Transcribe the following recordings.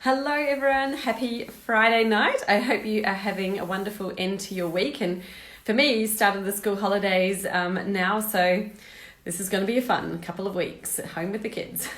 Hello everyone, happy Friday night. I hope you are having a wonderful end to your week, and for me, started the school holidays now, so this is going to be a fun couple of weeks at home with the kids.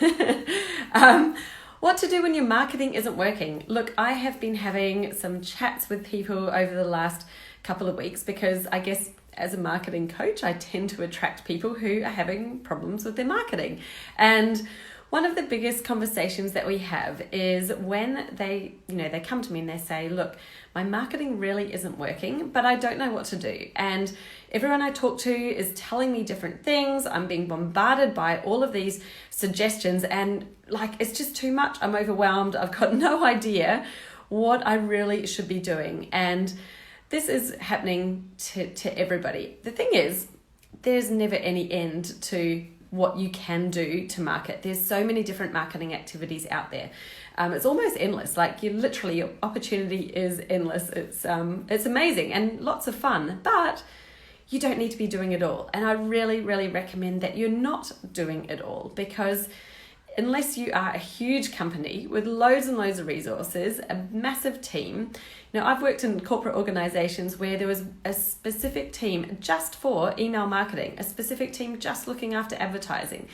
What to do when your marketing isn't working? Look, I have been having some chats with people over the last couple of weeks because I guess as a marketing coach, I tend to attract people who are having problems with their marketing. And one of the biggest conversations that we have is when they come to me and they say, look, my marketing really isn't working, but I don't know what to do. And everyone I talk to is telling me different things. I'm being bombarded by all of these suggestions and it's just too much. I'm overwhelmed. I've got no idea what I really should be doing. And this is happening to everybody. The thing is, there's never any end to what you can do to market. There's so many different marketing activities out there. It's almost endless. Your opportunity is endless. It's amazing and lots of fun, but you don't need to be doing it all. And I really, really recommend that you're not doing it all, because unless you are a huge company with loads and loads of resources, a massive team. I've worked in corporate organizations where there was a specific team just for email marketing, a specific team just looking after advertising.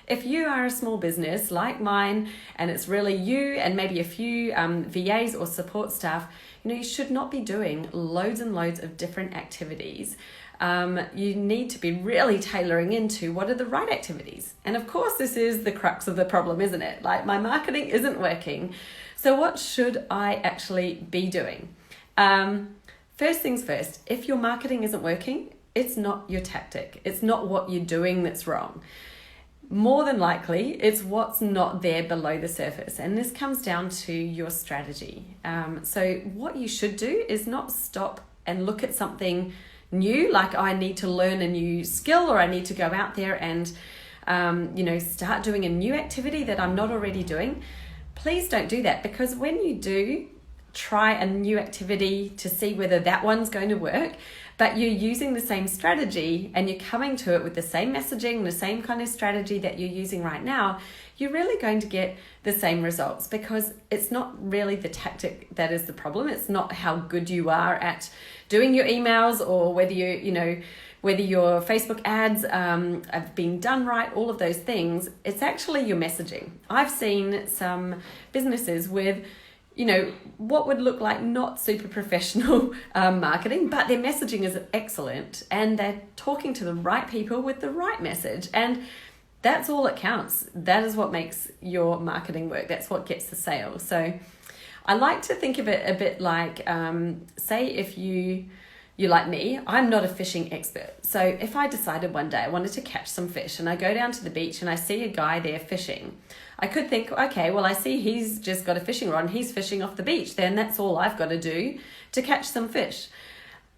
If you are a small business like mine and it's really you and maybe a few VAs or support staff, you should not be doing loads and loads of different activities. You need to be really tailoring into what are the right activities. And of course, this is the crux of the problem, isn't it? My marketing isn't working. So what should I actually be doing? First things first, if your marketing isn't working, it's not your tactic. It's not what you're doing that's wrong. More than likely, it's what's not there below the surface. And this comes down to your strategy. So what you should do is not stop and look at something new, like I need to learn a new skill or I need to go out there and start doing a new activity that I'm not already doing. Please don't do that, because when you do try a new activity to see whether that one's going to work, but you're using the same strategy and you're coming to it with the same messaging, the same kind of strategy that you're using right now, you're really going to get the same results, because it's not really the tactic that is the problem. It's not how good you are at doing your emails or whether whether your Facebook ads have been done right, all of those things. It's actually your messaging. I've seen some businesses with what would look like not super professional marketing, but their messaging is excellent and they're talking to the right people with the right message. And that's all that counts. That is what makes your marketing work. That's what gets the sale. So I like to think of it a bit like, say if you're like me, I'm not a fishing expert. So if I decided one day I wanted to catch some fish and I go down to the beach and I see a guy there fishing, I could think, okay, well, I see he's just got a fishing rod and he's fishing off the beach. Then that's all I've got to do to catch some fish.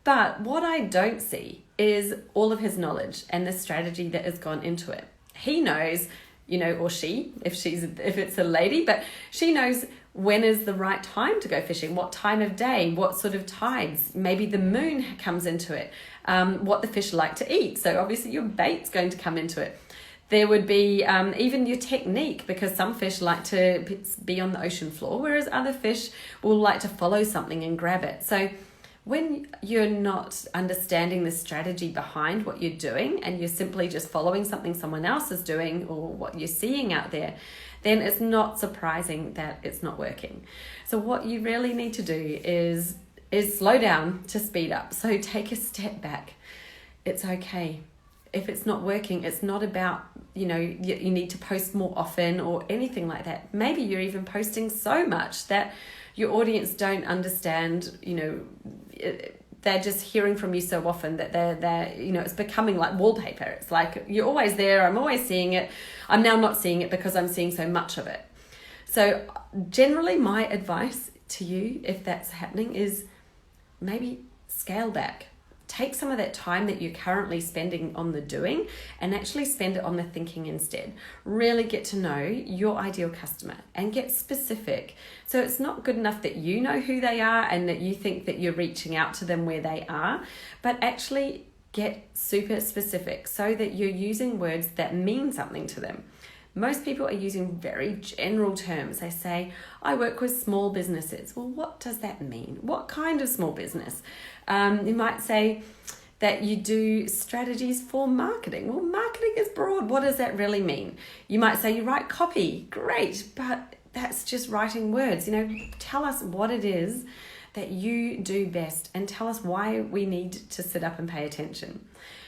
But what I don't see is all of his knowledge and the strategy that has gone into it. He knows, or she, if it's a lady, but she knows when is the right time to go fishing, what time of day, what sort of tides, maybe the moon comes into it, what the fish like to eat. So obviously your bait's going to come into it. There would be even your technique, because some fish like to be on the ocean floor, whereas other fish will like to follow something and grab it. So when you're not understanding the strategy behind what you're doing and you're simply just following something someone else is doing or what you're seeing out there, then it's not surprising that it's not working. So what you really need to do is slow down to speed up. So take a step back. It's okay. If it's not working, it's not about, you need to post more often or anything like that. Maybe you're even posting so much that your audience don't understand, they're just hearing from you so often that they're it's becoming like wallpaper. It's like, you're always there. I'm always seeing it. I'm now not seeing it because I'm seeing so much of it. So generally my advice to you, if that's happening, is maybe scale back. Take some of that time that you're currently spending on the doing and actually spend it on the thinking instead. Really get to know your ideal customer and get specific. So it's not good enough that you know who they are and that you think that you're reaching out to them where they are, but actually get super specific so that you're using words that mean something to them. most people are using very general terms. They say, I work with small businesses. Well, what does that mean? What kind of small business? You might say that you do strategies for marketing. Well, marketing is broad. What does that really mean? You might say you write copy. Great, but that's just writing words. Tell us what it is that you do best and tell us why we need to sit up and pay attention.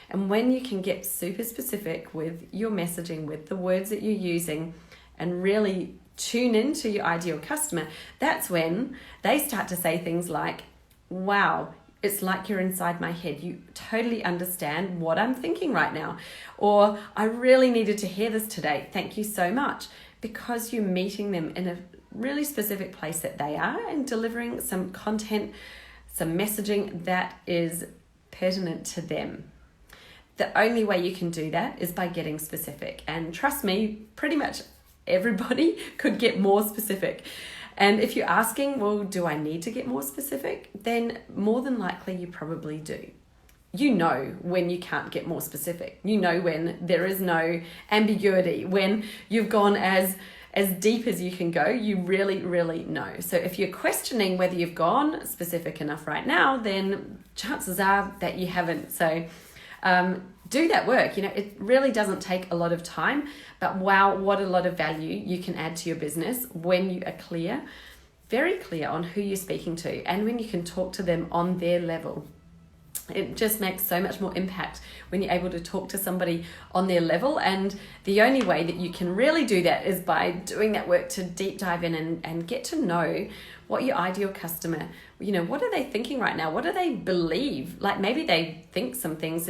And when you can get super specific with your messaging, with the words that you're using, and really tune into your ideal customer, that's when they start to say things like, wow, it's like you're inside my head. You totally understand what I'm thinking right now. Or I really needed to hear this today. Thank you so much. Because you're meeting them in a really specific place that they are and delivering some content, some messaging that is pertinent to them. The only way you can do that is by getting specific. And trust me, pretty much everybody could get more specific. And if you're asking, well, do I need to get more specific? Then more than likely you probably do. You know when you can't get more specific. You know when there is no ambiguity, when you've gone as deep as you can go. You really, really know. So if you're questioning whether you've gone specific enough right now, then chances are that you haven't. So do that work. It really doesn't take a lot of time, but wow, what a lot of value you can add to your business when you are clear, very clear on who you're speaking to, and when you can talk to them on their level. It just makes so much more impact when you're able to talk to somebody on their level. And the only way that you can really do that is by doing that work to deep dive in and get to know what your ideal customer, what are they thinking right now? What do they believe? Like maybe they think some things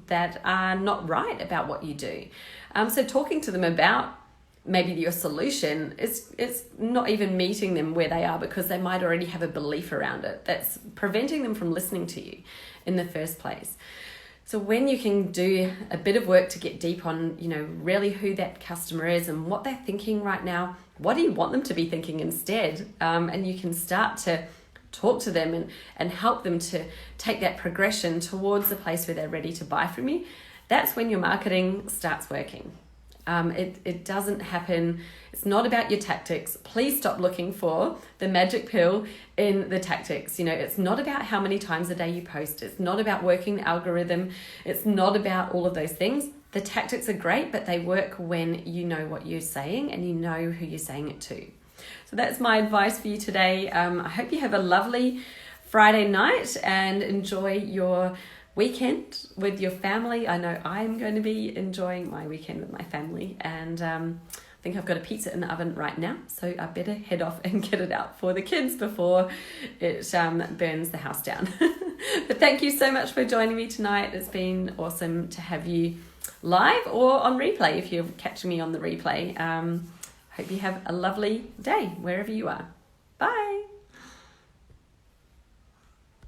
that are not right about what you do. So talking to them about maybe your solution it's not even meeting them where they are, because they might already have a belief around it that's preventing them from listening to you in the first place. So when you can do a bit of work to get deep on, really who that customer is and what they're thinking right now, what do you want them to be thinking instead? And you can start to talk to them and help them to take that progression towards the place where they're ready to buy from you. That's when your marketing starts working. It doesn't happen. It's not about your tactics. Please stop looking for the magic pill in the tactics. It's not about how many times a day you post. It's not about working the algorithm. It's not about all of those things. The tactics are great, but they work when you know what you're saying and you know who you're saying it to. So that's my advice for you today. I hope you have a lovely Friday night and enjoy your weekend with your family. I know I'm going to be enjoying my weekend with my family, and I think I've got a pizza in the oven right now, so I better head off and get it out for the kids before it burns the house down. But thank you so much for joining me tonight. It's been awesome to have you live or on replay if you're catching me on the replay. Hope you have a lovely day wherever you are. Bye.